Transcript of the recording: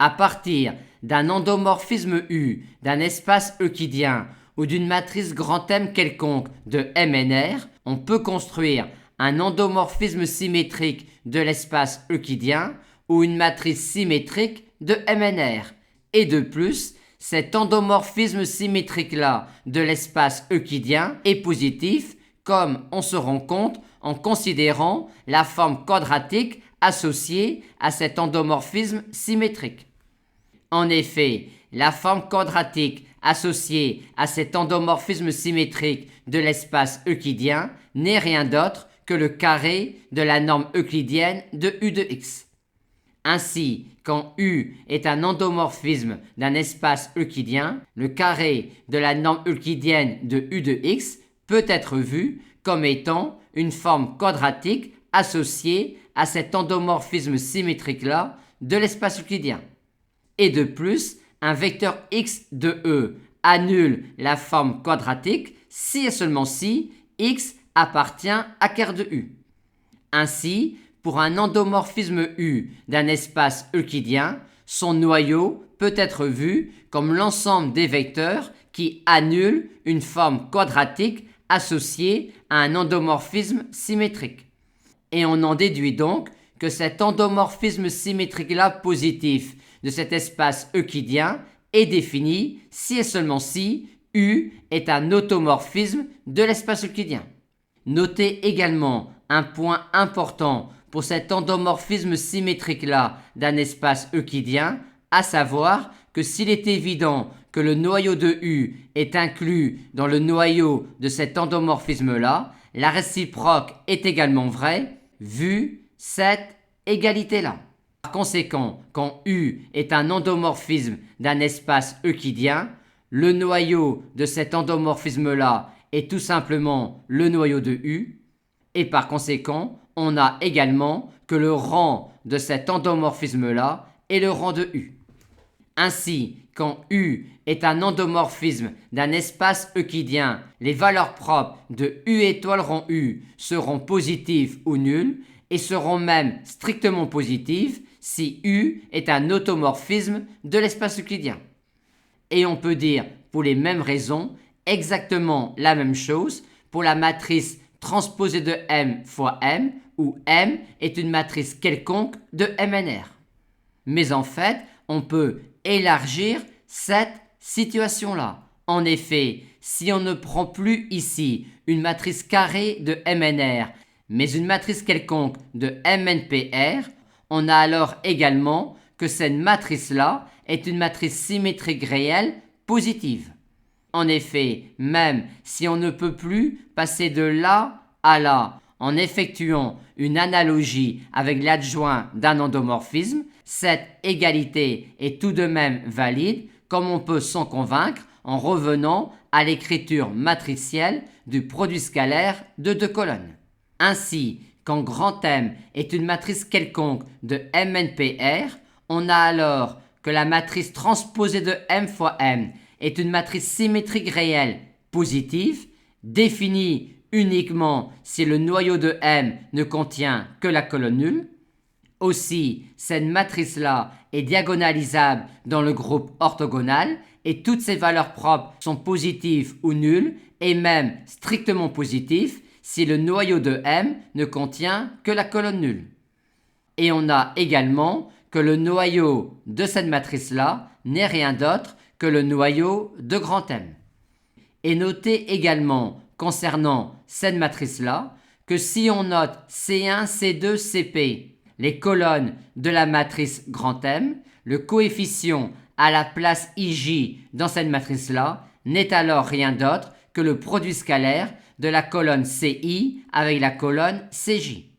À partir d'un endomorphisme U, d'un espace euclidien ou d'une matrice grand M quelconque de MNR, on peut construire un endomorphisme symétrique de l'espace euclidien ou une matrice symétrique de MNR. Et de plus, cet endomorphisme symétrique-là de l'espace euclidien est positif, comme on se rend compte en considérant la forme quadratique associée à cet endomorphisme symétrique. En effet, la forme quadratique associée à cet endomorphisme symétrique de l'espace euclidien n'est rien d'autre que le carré de la norme euclidienne de U de x. Ainsi, quand U est un endomorphisme d'un espace euclidien, le carré de la norme euclidienne de U de x peut être vu comme étant une forme quadratique associée à cet endomorphisme symétrique-là de l'espace euclidien. Et de plus, un vecteur x de E annule la forme quadratique si et seulement si x appartient à ker de U. Ainsi, pour un endomorphisme U d'un espace euclidien, son noyau peut être vu comme l'ensemble des vecteurs qui annulent une forme quadratique associée à un endomorphisme symétrique. Et on en déduit donc que cet endomorphisme symétrique-là positif de cet espace euclidien est défini si et seulement si U est un automorphisme de l'espace euclidien. Notez également un point important pour cet endomorphisme symétrique-là d'un espace euclidien, à savoir que s'il est évident que le noyau de U est inclus dans le noyau de cet endomorphisme-là, la réciproque est également vraie, vu cette égalité-là. Par conséquent, quand U est un endomorphisme d'un espace euclidien, le noyau de cet endomorphisme-là est tout simplement le noyau de U, et par conséquent, on a également que le rang de cet endomorphisme-là est le rang de U. Ainsi, quand U est un endomorphisme d'un espace euclidien, les valeurs propres de U étoile rang U seront positives ou nulles et seront même strictement positives si U est un automorphisme de l'espace euclidien. Et on peut dire, pour les mêmes raisons, exactement la même chose pour la matrice transposée de M fois M, où M est une matrice quelconque de MNR. Mais en fait, on peut élargir cette situation-là. En effet, si on ne prend plus ici une matrice carrée de MNR, mais une matrice quelconque de MNPR, on a alors également que cette matrice-là est une matrice symétrique réelle positive. En effet, même si on ne peut plus passer de là à là en effectuant une analogie avec l'adjoint d'un endomorphisme, cette égalité est tout de même valide, comme on peut s'en convaincre en revenant à l'écriture matricielle du produit scalaire de deux colonnes. Ainsi, quand grand M est une matrice quelconque de MNPR, on a alors que la matrice transposée de M fois M est une matrice symétrique réelle positive, définie uniquement si le noyau de M ne contient que la colonne nulle. Aussi, cette matrice-là est diagonalisable dans le groupe orthogonal et toutes ses valeurs propres sont positives ou nulles et même strictement positives si le noyau de M ne contient que la colonne nulle. Et on a également que le noyau de cette matrice-là n'est rien d'autre que le noyau de grand M. Et notez également concernant cette matrice-là que si on note C1, C2, Cp, les colonnes de la matrice grand M, le coefficient à la place Ij dans cette matrice-là n'est alors rien d'autre que le produit scalaire de la colonne Ci avec la colonne Cj.